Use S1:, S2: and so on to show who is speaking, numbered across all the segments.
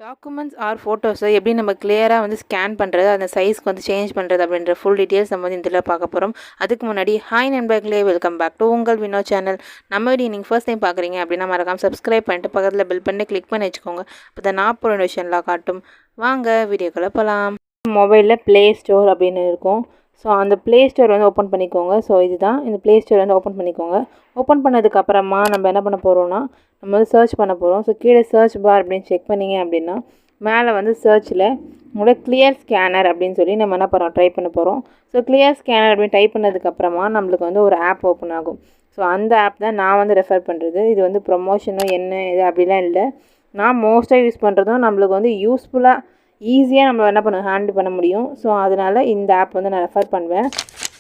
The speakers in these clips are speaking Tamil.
S1: டாக்குமெண்ட்ஸ் ஆர் ஃபோட்டோஸை எப்படி நம்ம கிளியராக வந்து ஸ்கேன் பண்ணுறது, அந்த சைஸ்க்கு வந்து சேஞ்ச் பண்ணுறது அப்படின்ற ஃபுல் டீட்டெயில்ஸ் நம்ம வந்து இதில் பார்க்க போகிறோம். அதுக்கு முன்னாடி ஹாய் நண்பர்களே, வெல்கம் பேக் டு உங்கள் வினோ சேனல். நம்ம வீடியோ நீங்கள் ஃபர்ஸ்ட் டைம் பார்க்குறீங்க அப்படின்னா மறக்காம சப்ஸ்கிரைப் பண்ணிட்டு பக்கத்தில் பெல் பண்ணி கிளிக் பண்ணி வச்சுக்கோங்க. அப்போ தான் நான் போகிற நோட்டிஃபிகேஷன்லாம் காட்டும். வாங்க வீடியோக்குள்ளே போகலாம். மொபைலில் ப்ளே ஸ்டோர் அப்படின்னு இருக்கும். ஸோ அந்த ப்ளே ஸ்டோர் வந்து ஓப்பன் பண்ணிக்கோங்க. ஸோ இதுதான் இந்த ப்ளே ஸ்டோர் வந்து ஓப்பன் பண்ணிக்கோங்க. ஓப்பன் பண்ணதுக்கப்புறமா நம்ம என்ன பண்ண போகிறோம்னா, நம்ம வந்து சர்ச் பண்ண போகிறோம். ஸோ கீழே சர்ச் பார் அப்படின்னு செக் பண்ணிங்க அப்படின்னா மேலே வந்து சர்ச்சில் உங்களோட கிளியர் ஸ்கேனர் அப்படின்னு சொல்லி நம்ம என்ன பண்ணுறோம், ட்ரை பண்ண போகிறோம். ஸோ கிளியர் ஸ்கேனர் அப்படின்னு டைப் பண்ணதுக்கப்புறமா நம்மளுக்கு வந்து ஒரு ஆப் ஓப்பன் ஆகும். ஸோ அந்த ஆப் தான் நான் வந்து ரெஃபர் பண்ணுறது. இது வந்து ப்ரொமோஷனோ என்ன இது அப்படிலாம் இல்லை. நான் மோஸ்ட்டாக யூஸ் பண்ணுறதும் நம்மளுக்கு வந்து யூஸ்ஃபுல்லாக ஈஸியாக நம்ம என்ன பண்ண ஹேண்டில் பண்ண முடியும். ஸோ அதனால் இந்த ஆப் வந்து நான் ரெஃபர் பண்ணுவேன்.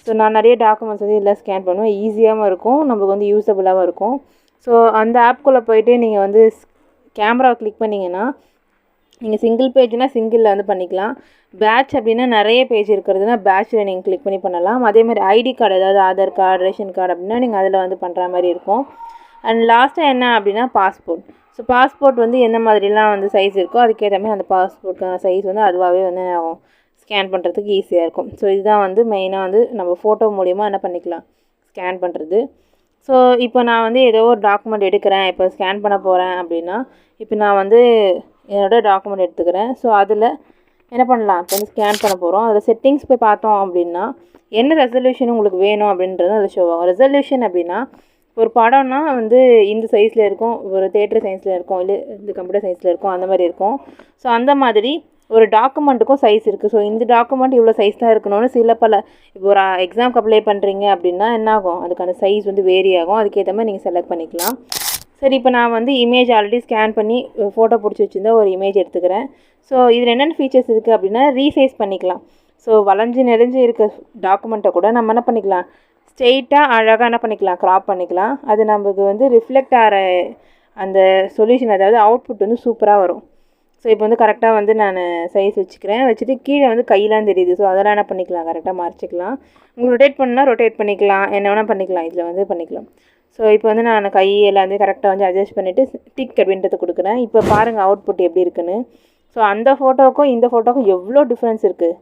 S1: ஸோ நான் நிறைய டாக்குமெண்ட்ஸ் வந்து இதில் ஸ்கேன் பண்ணுவேன். ஈஸியாகவும் இருக்கும், நம்மளுக்கு வந்து யூஸபுளாகவும் இருக்கும். ஸோ அந்த ஆப்குள்ளே போய்ட்டு நீங்கள் வந்து கேமராவை கிளிக் பண்ணிங்கன்னா நீங்கள் சிங்கிள் பேஜ்னால் சிங்கிளில் வந்து பண்ணிக்கலாம். பேட்ச் அப்படின்னா நிறைய பேஜ் இருக்கிறதுனா பேட்சில் நீங்கள் கிளிக் பண்ணி பண்ணலாம். அதேமாதிரி ஐடி கார்டு, ஏதாவது ஆதார் கார்டு, ரேஷன் கார்டு அப்படின்னா நீங்கள் அதில் வந்து பண்ணுற மாதிரி இருக்கும். அண்ட் லாஸ்ட்டாக என்ன அப்படின்னா பாஸ்போர்ட். ஸோ பாஸ்போர்ட் வந்து எந்த மாதிரிலாம் வந்து சைஸ் இருக்கோ அதுக்கேற்ற மாதிரி அந்த பாஸ்போர்ட்டுக்கான சைஸ் வந்து அதுவாகவே வந்து ஸ்கேன் பண்ணுறதுக்கு ஈஸியாக இருக்கும். ஸோ இதுதான் வந்து மெயினாக வந்து நம்ம ஃபோட்டோ மூலிமா என்ன பண்ணிக்கலாம், ஸ்கேன் பண்ணுறது. ஸோ இப்போ நான் வந்து ஏதோ ஒரு டாக்குமெண்ட் எடுக்கிறேன், இப்போ ஸ்கேன் பண்ண போகிறேன் அப்படின்னா, இப்போ நான் வந்து என்னோடய டாக்குமெண்ட் எடுத்துக்கிறேன். ஸோ அதில் என்ன பண்ணலாம், இப்போ வந்து ஸ்கேன் பண்ண போகிறோம். அதில் செட்டிங்ஸ் போய் பார்த்தோம் அப்படின்னா என்ன ரெசல்யூஷன் உங்களுக்கு வேணும் அப்படின்றது அதில் ஷோ ஆகும். ரெசல்யூஷன் அப்படின்னா ஒரு படம்னா வந்து இந்த சைஸில் இருக்கும், ஒரு தேட்டர் சைஸில் இருக்கும், இல்லை இந்த கம்ப்யூட்டர் சைஸில் இருக்கும், அந்த மாதிரி இருக்கும். ஸோ அந்த மாதிரி ஒரு டாக்குமெண்ட்டுக்கும் சைஸ் இருக்குது. ஸோ இந்த டாக்குமெண்ட் இவ்வளோ சைஸ் தான் இருக்கணும்னு சில பல, இப்போ ஒரு எக்ஸாம்க்கு அப்ளை பண்ணுறீங்க அப்படின்னா என்னாகும், அதுக்கான சைஸ் வந்து வேரி ஆகும். அதுக்கேற்ற மாதிரி நீங்கள் செலக்ட் பண்ணிக்கலாம். சரி, இப்போ நான் வந்து இமேஜ் ஆல்ரெடி ஸ்கேன் பண்ணி ஃபோட்டோ பிடிச்சி வச்சுருந்தா ஒரு இமேஜ் எடுத்துக்கிறேன். ஸோ இதில் என்னென்ன ஃபீச்சர்ஸ் இருக்குது அப்படின்னா ரீசைஸ் பண்ணிக்கலாம். ஸோ வளைஞ்சு நெளிஞ்சு இருக்க டாக்குமெண்ட்டை கூட நம்ம என்ன பண்ணிக்கலாம், ஸ்ட்ரெயிட்டாக அழகாக என்ன பண்ணிக்கலாம், க்ராப் பண்ணிக்கலாம். அது நமக்கு வந்து ரிஃப்ளெக்ட் ஆகிற அந்த சொல்யூஷன், அதாவது அவுட்புட் வந்து சூப்பராக வரும். ஸோ இப்போ வந்து கரெக்டாக வந்து நான் சைஸ் வச்சுட்டு கீழே வந்து கையெல்லாம் தெரியுது. ஸோ அதெல்லாம் என்ன பண்ணிக்கலாம், கரெக்டாக மறைச்சிக்கலாம். உங்களுக்கு ரொட்டேட் பண்ணால் ரொட்டேட் பண்ணிக்கலாம், என்ன வேணால் பண்ணிக்கலாம், இதில் வந்து பண்ணிக்கலாம். ஸோ இப்போ வந்து நான் கை எல்லாத்தையும் கரெக்டாக வந்து அட்ஜஸ்ட் பண்ணிவிட்டு டிக் அப்படின்றது கொடுக்குறேன். இப்போ பாருங்கள் அவுட்புட் எப்படி இருக்குன்னு. ஸோ அந்த ஃபோட்டோவுக்கும் இந்த ஃபோட்டோவுக்கும் எவ்வளோ டிஃப்ரென்ஸ் இருக்குது.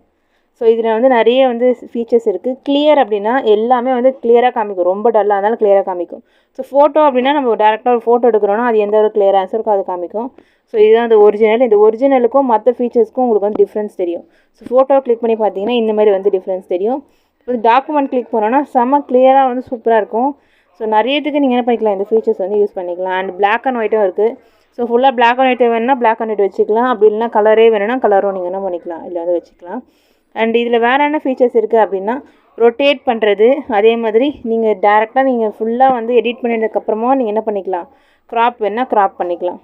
S1: ஸோ இதில் வந்து நிறைய வந்து ஃபீச்சர்ஸ் இருக்குது. கிளியர் அப்படின்னா எல்லாமே வந்து கிளியராக காமிக்கும், ரொம்ப டல்லாக இருந்தாலும் கிளியராக காமிக்கும். ஸோ ஃபோட்டோ அப்படின்னா நம்ம டேரெக்டாக ஒரு ஃபோட்டோ எடுக்கிறோன்னா அது எந்த ஒரு கிளியர் ஆன்சர் இருக்கோ அது காமிக்கும். ஸோ இதுதான் அந்த ஒரிஜினல். இந்த ஒரிஜினலுக்கும் மற்ற ஃபீச்சர்ஸ்க்கும் உங்களுக்கு வந்து டிஃப்ரென்ஸ் தெரியும். ஸோ ஃபோட்டோ கிளிக் பண்ணி பார்த்தீங்கன்னா இந்த மாதிரி வந்து டிஃப்ரென்ஸ் தெரியும். இப்போ டாக்குமெண்ட் கிளிக் பண்ணோன்னா செம்ம கிளியராக வந்து சூப்பராக இருக்கும். ஸோ நிறையத்துக்கு நீங்கள் என்ன பண்ணிக்கலாம், இந்த ஃபீச்சர்ஸ் வந்து யூஸ் பண்ணிக்கலாம். அண்ட் பிளாக் அண்ட் ஒயிட்டும் இருக்குது. ஸோ ஃபுல்லாக பிளாக் அண்ட் ஒயிட் வேணும்னா பிளாக் அண்ட் ஒயிட் வச்சுக்கலாம், அப்படி இல்லைனா கலரே வேணும்னா கலரும் நீங்கள் என்ன பண்ணிக்கலாம், இதில் வந்து வச்சுக்கலாம். அண்ட் இதில் வேறு என்ன ஃபீச்சர்ஸ் இருக்குது அப்படின்னா ரொட்டேட் பண்ணுறது. அதே மாதிரி நீங்கள் டேரெக்டாக நீங்கள் ஃபுல்லாக வந்து எடிட் பண்ணினதுக்கப்புறமா நீங்கள் என்ன பண்ணிக்கலாம், க்ராப் வேணால் க்ராப் பண்ணிக்கலாம்.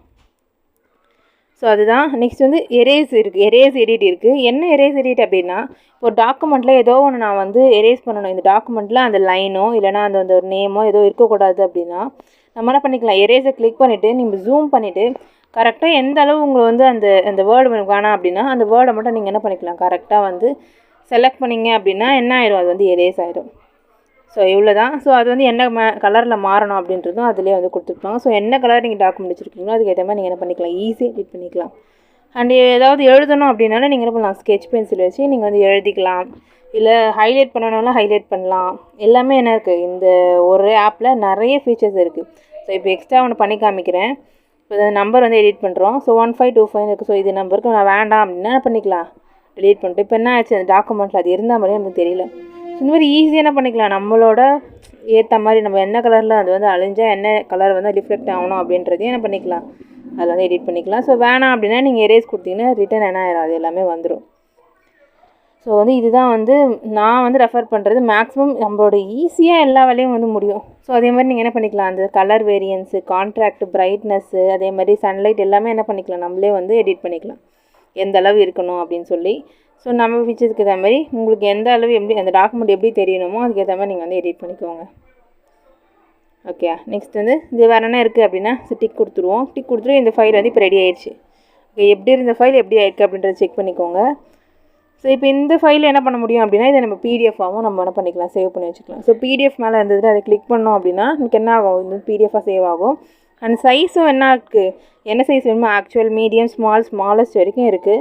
S1: ஸோ அதுதான். நெக்ஸ்ட் வந்து எரேஸ் இருக்குது, எரேஸ் எடிட் இருக்குது. என்ன எரேஸ் எடிட் அப்படின்னா, இப்போ டாக்குமெண்ட்டில் ஏதோ ஒன்று நான் வந்து எரேஸ் பண்ணணும், இந்த டாக்குமெண்ட்டில் அந்த லைனோ இல்லைனா அந்த ஒரு நேமோ ஏதோ இருக்கக்கூடாது அப்படின்னா நம்ம என்ன பண்ணிக்கலாம், எரேஸை கிளிக் பண்ணிவிட்டு நீங்கள் ஜூம் பண்ணிவிட்டு கரெக்டாக எந்த அளவு உங்களுக்கு வந்து அந்த வேர்டு வேணாம் அப்படின்னா அந்த வேர்டை மட்டும் நீங்கள் என்ன பண்ணிக்கலாம், கரெக்டாக வந்து செலக்ட் பண்ணிங்க அப்படின்னா என்ன ஆயிடும், அது வந்து எரேஸ் ஆகிடும். ஸோ இவ்வளோ தான். ஸோ அது வந்து என்ன கலரில் மாறணும் அப்படின்றதும் அதிலே வந்து கொடுத்துருப்பாங்க. ஸோ என்ன கலர் நீங்கள் டாக்குமெண்ட் வச்சுருக்கீங்களோ அதுக்கேற்ற மாதிரி நீங்கள் என்ன பண்ணிக்கலாம், ஈஸியாக எடிட் பண்ணிக்கலாம். அண்ட் ஏதாவது எழுதணும் அப்படின்னாலும் நீங்கள் என்ன பண்ணலாம், ஸ்கெட்ச் பென்சில் வச்சு நீங்கள் வந்து எழுதிக்கலாம். இல்லை ஹைலைட் பண்ணணும்னா ஹைலைட் பண்ணலாம். எல்லாமே என்ன இருக்குது, இந்த ஒரு ஆப்பில் நிறைய ஃபீச்சர்ஸ் இருக்குது. ஸோ இப்போ எக்ஸ்ட்ரா ஒன்று பண்ணி காமிக்கிறேன். இப்போ இந்த நம்பர் வந்து எடிட் பண்ணுறோம். ஸோ 1525 இருக்குது. ஸோ இது நம்பருக்கு நான் வேண்டாம் அப்படின்னா என்ன பண்ணிக்கலாம், டெலீட் பண்ணிட்டு. இப்போ என்ன ஆச்சு, அந்த டாக்குமெண்ட்டில் அது இருந்தால் மாதிரியே நமக்கு தெரியல. ஸோ இந்த மாதிரி ஈஸியாக என்ன பண்ணிக்கலாம், நம்மளோட ஏற்ற மாதிரி நம்ம என்ன கலரில் அது வந்து அழிஞ்சால் என்ன கலர் வந்து ரிஃப்ளெக்ட் ஆகணும் அப்படின்றதையும் என்ன பண்ணிக்கலாம், அதில் வந்து எடிட் பண்ணிக்கலாம். ஸோ வேணாம் அப்படின்னா நீங்கள் எரேஸ் கொடுத்தீங்கன்னா ரிட்டன் என்ன ஆயிரும், அது எல்லாமே வந்துடும். ஸோ வந்து இதுதான் வந்து நான் வந்து ரெஃபர் பண்ணுறது. மேக்ஸிமம் நம்மளோட ஈஸியாக எல்லா வேலையும் வந்து முடியும். ஸோ அதே மாதிரி நீங்கள் என்ன பண்ணிக்கலாம், அந்த கலர் வேரியன்ஸு, கான்ட்ராக்ட், பிரைட்னஸ்ஸு, அதே மாதிரி சன்லைட் எல்லாமே என்ன பண்ணிக்கலாம், நம்மளே வந்து எடிட் பண்ணிக்கலாம் எந்த அளவு இருக்கணும் அப்படின்னு சொல்லி. ஸோ நம்ம ஃபீச்சர்ஸ்க்கு ஏற்ற மாதிரி உங்களுக்கு எந்த அளவு எப்படி அந்த டாக்குமெண்ட் எப்படி தெரியணுமோ அதுக்கேற்ற மாதிரி நீங்கள் வந்து எடிட் பண்ணிக்கோங்க. ஓகே, நெக்ஸ்ட் வந்து இது வேறு என்ன இருக்குது அப்படின்னா டிக் கொடுத்துருவோம். டிக் கொடுத்துட்டு இந்த ஃபைல் வந்து இப்போ ரெடி ஆயிடுச்சு. ஓகே, எப்படி இருந்த ஃபைல் எப்படி ஆயிருக்கு அப்படின்றத செக் பண்ணிக்கோங்க. ஸோ இப்போ இந்த ஃபைல் என்ன பண்ண முடியும் அப்படின்னா இதை நம்ம பிடிஎஃபாகவும் நம்ம என்ன பண்ணிக்கலாம், சேவ் பண்ணி வச்சுக்கலாம். ஸோ பிடிஎஃப் மேலே இருந்ததுன்னா அதை கிளிக் பண்ணோம் அப்படின்னா எனக்கு என்ன ஆகும், இந்த பிடிஎஃபாக சேவ் ஆகும். அண்ட் சைஸும் என்ன இருக்குது, என்ன சைஸ் வேணுமோ ஆக்சுவல், மீடியம், ஸ்மாலஸ்ட் வரைக்கும் இருக்குது.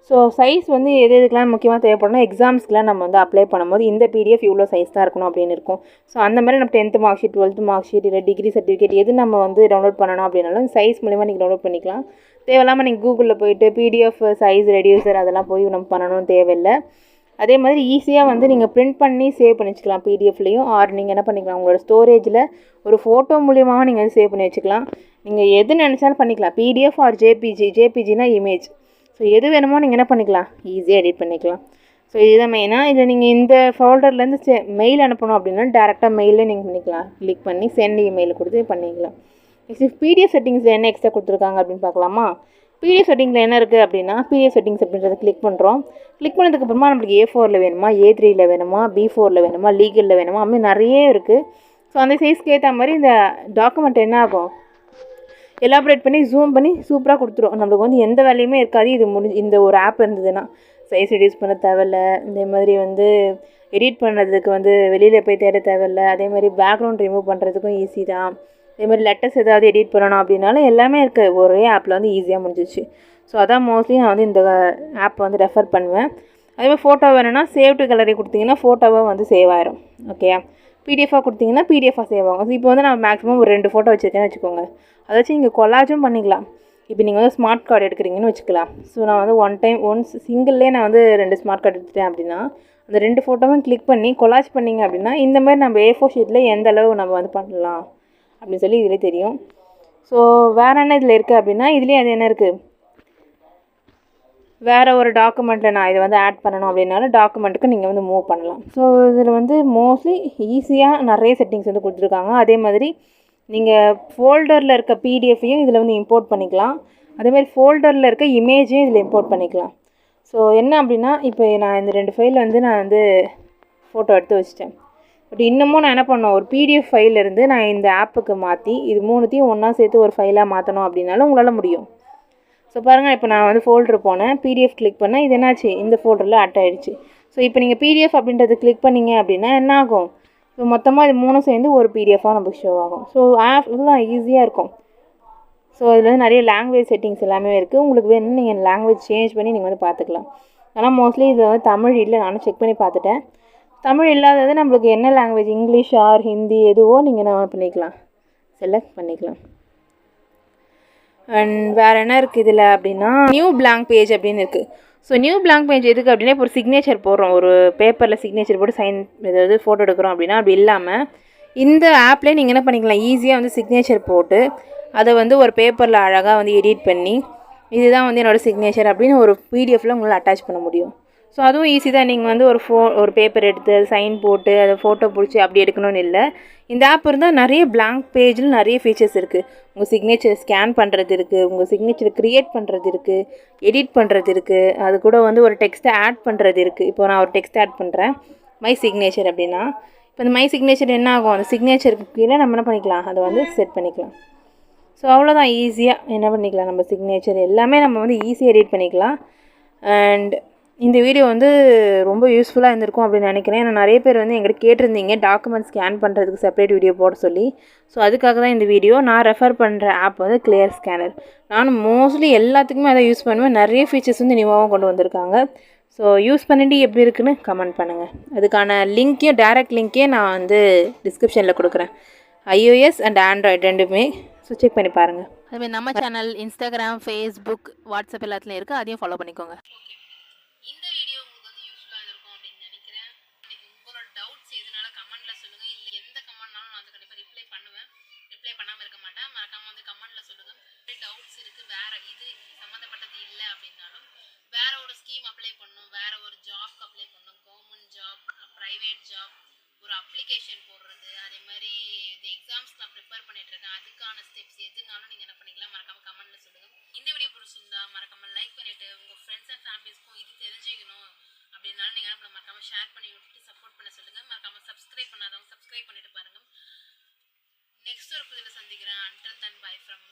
S1: ஸோ சைஸ் வந்து எது எதுக்கெலாம் முக்கியமாக தேவைப்படணும், எக்ஸாம்ஸ்க்குலாம் நம்ம வந்து அப்ளை பண்ணும்போது இந்த பிடிஎஃப் இவ்வளோ சைஸ் தான் இருக்கணும் அப்படின்னு இருக்கும். ஸோ அந்த மாதிரி நம்ம 10th mark sheet, 12th mark sheet, இல்லை டிகிரி சர்டிஃபிகேட் எது நம்ம வந்து டவுன்லோட் பண்ணணும் அப்படின்னாலும் சைஸ் மூலிமா நீங்கள் டவுன்லோட் பண்ணிக்கலாம். தேவையில்லாமல் நீங்கள் கூகுளில் போய்ட்டு பிடிஎஃப் சைஸ் ரெடியூசர் அதெல்லாம் போய் நம்ம பண்ணணும்னு தேவையில்லை. அதே மாதிரி ஈஸியாக வந்து நீங்கள் பிரிண்ட் பண்ணி சேவ் பண்ணி வச்சுக்கலாம் பிடிஎஃப்லேயும். ஆர் நீங்கள் என்ன பண்ணிக்கலாம், உங்களோட ஸ்டோரேஜில் ஒரு ஃபோட்டோ மூலியமாக நீங்கள் வந்து சேவ் பண்ணி வச்சுக்கலாம். நீங்கள் எது நினச்சாலும் பண்ணிக்கலாம், பிடிஎஃப் ஆர் ஜேபிஜினா இமேஜ். ஸோ எது வேணுமோ நீங்கள் என்ன பண்ணிக்கலாம், ஈஸியாக எடிட் பண்ணிக்கலாம். ஸோ இதுதான் மெயினாக. இதில் நீங்கள் இந்த ஃபோல்டர்லேருந்து மெயில் அனுப்பணும் அப்படின்னா டேரெக்டாக மெயிலில் நீங்கள் பண்ணிக்கலாம், கிளிக் பண்ணி சென்ட் இமெயில் கொடுத்து பண்ணிக்கலாம். நெக்ஸ்ட் பிடிஎஃப் செட்டிங்ஸில் என்ன எக்ஸ்ட்ரா கொடுத்துருக்காங்க அப்படின்னு பார்க்கலாமா. பிடிஎஃப் செட்டிங்கில் என்ன இருக்குது அப்படின்னா, பிடிஎஃப் செட்டிங்ஸ் அப்படின்றத கிளிக் பண்ணுறோம். கிளிக் பண்ணதுக்கப்புறமா நம்மளுக்கு A4ல் வேணுமா, A3ல் வேணுமா, B4ல் வேணுமா, லீகலில் வேணுமா, அப்படி நிறைய இருக்குது. ஸோ அந்த சைஸ்க்கு ஏற்ற மாதிரி இந்த டாக்குமெண்ட் என்ன ஆகும், எலாபரேட் பண்ணி ஜூம் பண்ணி சூப்பராக கொடுத்துரும். நம்மளுக்கு வந்து எந்த வேலையுமே இருக்காது. இது இந்த ஒரு ஆப் இருந்ததுன்னா சைஸ் ரெடியூஸ் பண்ண தேவையில்ல, இந்த மாதிரி வந்து எடிட் பண்ணுறதுக்கு வந்து வெளியில் போய் தேட தேவையில்லை. அதே மாதிரி பேக்ரவுண்ட் ரிமூவ் பண்ணுறதுக்கும் ஈஸி தான். அதே மாதிரி லெட்டர்ஸ் ஏதாவது எடிட் பண்ணணும் அப்படின்னாலும் எல்லாமே இருக்குது, ஒரே ஆப்பில் வந்து ஈஸியாக முடிஞ்சிச்சு. ஸோ அதான் மோஸ்ட்லி நான் வந்து இந்த ஆப் வந்து ரெஃபர் பண்ணுவேன். அதேமாதிரி ஃபோட்டோ வேணும்னா சேவ் டு கேலரி கொடுத்தீங்கன்னா ஃபோட்டோவாக வந்து சேவ் ஆயிரும். ஓகேயா, பிடிஎஃபாக கொடுத்தீங்கன்னா பிடிஎஃபாக சேவ் ஆகும். இப்போ வந்து நான் மேக்ஸிமம் ஒரு 2 ஃபோட்டோ வச்சுருக்கேன்னு வச்சுக்கோங்க. அதை வச்சு நீங்கள் கொலாஜும் பண்ணிக்கலாம். இப்போ நீங்கள் வந்து ஸ்மார்ட் கார்டு எடுக்கிறீங்கன்னு வச்சுக்கலாம். ஸோ நான் வந்து ஒன்ஸ் சிங்கிள்லேயே நான் வந்து 2 ஸ்மார்ட் கார்டு எடுத்துட்டேன் அப்படின்னா அந்த 2 ஃபோட்டோவும் கிளிக் பண்ணி கொலாஜ் பண்ணிங்க அப்படின்னா இந்த மாதிரி நம்ம A4 ஷீட்டில் எந்த அளவு நம்ம வந்து பண்ணலாம் அப்படின்னு சொல்லி இதிலே தெரியும். ஸோ வேறு என்ன இதில் இருக்குது அப்படின்னா, இதுலேயே அது என்ன இருக்குது, வேறு ஒரு டாக்குமெண்ட்டில் நான் இதை வந்து ஆட் பண்ணணும் அப்படின்னாலும் டாக்குமெண்ட்டுக்கு நீங்கள் வந்து மூவ் பண்ணலாம். ஸோ இதில் வந்து மோஸ்ட்லி ஈஸியாக நிறைய செட்டிங்ஸ் வந்து கொடுத்துருக்காங்க. அதே மாதிரி நீங்கள் ஃபோல்டரில் இருக்க பிடிஎஃப்பையும் இதில் வந்து இம்போர்ட் பண்ணிக்கலாம். அதேமாதிரி ஃபோல்டரில் இருக்க இமேஜையும் இதில் இம்போர்ட் பண்ணிக்கலாம். ஸோ என்ன அப்படின்னா, இப்போ நான் இந்த 2 ஃபைல் வந்து நான் வந்து ஃபோட்டோ எடுத்து வச்சிட்டேன். பட் இன்னமும் நான் என்ன பண்ணணும், ஒரு பிடிஎஃப் ஃபைலேருந்து நான் இந்த ஆப்புக்கு மாற்றி இது 3த்தையும் ஒன்றா சேர்த்து ஒரு ஃபைலாக மாற்றணும் அப்படின்னாலும் உங்களால் முடியும். ஸோ பாருங்கள், இப்போ நான் வந்து ஃபோல்டர் போனேன், பிடிஎஃப் கிளிக் பண்ணேன், இது என்னாச்சு, இந்த ஃபோல்டரில் அட் ஆகிடுச்சு. ஸோ இப்போ நீங்கள் பிடிஎஃப் அப்படின்றது கிளிக் பண்ணிங்க அப்படின்னா என்ன ஆகும், இப்போ மொத்தமாக இது 3 சேர்ந்து ஒரு பிடிஎஃபாக நமக்கு ஷோ ஆகும். ஸோ ஆப் இதெல்லாம் ஈஸியாக இருக்கும். ஸோ இதில் வந்து நிறைய லாங்குவேஜ் செட்டிங்ஸ் எல்லாமே இருக்குது. உங்களுக்கு வேணும்னு நீங்கள் லாங்குவேஜ் சேஞ்ச் பண்ணி நீங்கள் வந்து பார்த்துக்கலாம். ஆனால் மோஸ்ட்லி இதில் வந்து தமிழ் இல்லை, நானும் செக் பண்ணி பார்த்துட்டேன். தமிழ் இல்லாதது நம்மளுக்கு என்ன லாங்குவேஜ், இங்கிலீஷ் ஆர் ஹிந்தி எதுவோ நீங்கள் என்ன பண்ணிக்கலாம், செலக்ட் பண்ணிக்கலாம். அண்ட் வேறு என்ன இருக்குது இதில் அப்படின்னா, நியூ பிளாங்க் பேஜ் அப்படின்னு இருக்குது. ஸோ நியூ பிளாங்க் பேஜ் எதுக்கு அப்படின்னா, இப்போ ஒரு சிக்னேச்சர் போடுறோம், ஒரு பேப்பரில் சிக்னேச்சர் போட்டு சைன் ஏதாவது ஃபோட்டோ எடுக்கிறோம் அப்படின்னா, அப்படி இல்லாமல் இந்த ஆப்லேயே நீங்கள் என்ன பண்ணிக்கலாம், ஈஸியாக வந்து சிக்னேச்சர் போட்டு அதை வந்து ஒரு பேப்பரில் அழகாக வந்து எடிட் பண்ணி இதுதான் வந்து என்னோடய சிக்னேச்சர் அப்படின்னு ஒரு பிடிஎஃப்பில் உங்களால் அட்டாச் பண்ண முடியும். ஸோ அதுவும் ஈஸி தான். நீங்கள் வந்து ஒரு பேப்பர் எடுத்து அது சைன் போட்டு அதை ஃபோட்டோ பிடிச்சி அப்படி எடுக்கணும்னு இல்லை. இந்த ஆப் இருந்தால் நிறைய பிளாங்க் பேஜில் நிறைய ஃபீச்சர்ஸ் இருக்குது. உங்கள் சிக்னேச்சர் ஸ்கேன் பண்ணுறது இருக்குது, உங்கள் சிக்னேச்சர் க்ரியேட் பண்ணுறது இருக்குது, எடிட் பண்ணுறது இருக்குது, அது கூட வந்து ஒரு டெக்ஸ்ட்டை ஆட் பண்ணுறது இருக்குது. இப்போ நான் ஒரு டெக்ஸ்ட் ஆட் பண்ணுறேன், மை சிக்னேச்சர் அப்படின்னா, இப்போ இந்த மை சிக்னேச்சர் என்ன ஆகும், அந்த சிக்னேச்சருக்கு கீழே நம்ம என்ன பண்ணிக்கலாம், அதை வந்து செட் பண்ணிக்கலாம். ஸோ அவ்வளோதான், ஈஸியாக என்ன பண்ணிக்கலாம், நம்ம சிக்னேச்சர் எல்லாமே நம்ம வந்து ஈஸியாக எடிட் பண்ணிக்கலாம். அண்ட் இந்த வீடியோ வந்து ரொம்ப யூஸ்ஃபுல்லாக இருந்திருக்கும் அப்படின்னு நினைக்கிறேன். ஏன்னா நிறைய பேர் வந்து எங்கிட்ட கேட்டிருந்தீங்க டாக்குமெண்ட் ஸ்கேன் பண்ணுறதுக்கு செப்பரேட் வீடியோ போட சொல்லி. ஸோ அதுக்காக தான் இந்த வீடியோ. நான் ரெஃபர் பண்ணுற ஆப் வந்து கிளியர் ஸ்கேனர். நானும் மோஸ்ட்லி எல்லாத்துக்குமே அதை யூஸ் பண்ணுவேன். நிறைய ஃபீச்சர்ஸ் வந்து நியூவாகவும் கொண்டு வந்திருக்காங்க. ஸோ யூஸ் பண்ணிட்டு எப்படி இருக்குன்னு கமெண்ட் பண்ணுங்கள். அதுக்கான லிங்க்கையும் டைரக்ட் லிங்க்கையும் நான் வந்து டிஸ்கிரிப்ஷனில் கொடுக்குறேன், iOS அண்ட் ஆண்ட்ராய்டு ரெண்டுமே. ஸோ செக் பண்ணி பாருங்கள். அதுமாதிரி நம்ம சேனல் இன்ஸ்டாகிராம், ஃபேஸ்புக், வாட்ஸ்அப் எல்லாத்துலேயும் இருக்குது, அதையும் ஃபாலோ பண்ணிக்கோங்க. இந்த வீடியோ உங்களுக்கு வந்து யூஸ்ஃபுல்லாக இருக்கும் அப்படின்னு நினைக்கிறேன். உங்களோட டவுட்ஸ் எதுனால கமெண்ட்டில் சொல்லுங்கள். இல்லை எந்த கமெண்ட்னாலும் நான் வந்து கண்டிப்பாக ரிப்ளை பண்ணுவேன். ரிப்ளை பண்ணாமல் இருக்க மாட்டேன். மறக்காமல் வந்து கமெண்ட்டில் சொல்லுங்கள். டவுட்ஸ் இருக்குது, வேறு இது சம்மந்தப்பட்டது இல்லை அப்படின்னாலும் வேறு ஒரு ஸ்கீம் அப்ளை பண்ணணும், வேறு ஒரு ஜாப்க்கு அப்ளை பண்ணணும், கவர்மெண்ட் ஜாப், ப்ரைவேட் ஜாப், ஒரு அப்ளிகேஷன் போடுறது, அதே மாதிரி இந்த எக்ஸாம்ஸ் நான் ப்ரிப்பேர் பண்ணிட்டுருக்கேன், அதுக்கான ஸ்டெப்ஸ் எதுனாலும் நீங்கள் என்ன பண்ணிக்கலாம், மறக்காமல் கமெண்ட்டில் சொல்லுங்கள். இந்த வீடியோ பிடிச்சிருந்தா மறக்காமல் லைக் பண்ணிவிட்டு உங்கள் ஃப்ரெண்ட்ஸ் அண்ட் ஃபேமிலிஸ்க்கும் இது தெரிஞ்சுக்கணும் அப்படின்னாலும் நீங்கள் என்ன மறக்காமல் ஷேர் பண்ணி விட்டுட்டு சப்போர்ட் பண்ண சொல்லுங்கள். மறக்காமல் சப்ஸ்கிரைப் பண்ணாதவங்க சப்ஸ்கிரைப் பண்ணிட்டு பாருங்கள். நெக்ஸ்ட் ஒரு புதில் சந்திக்கிறேன். Until then by from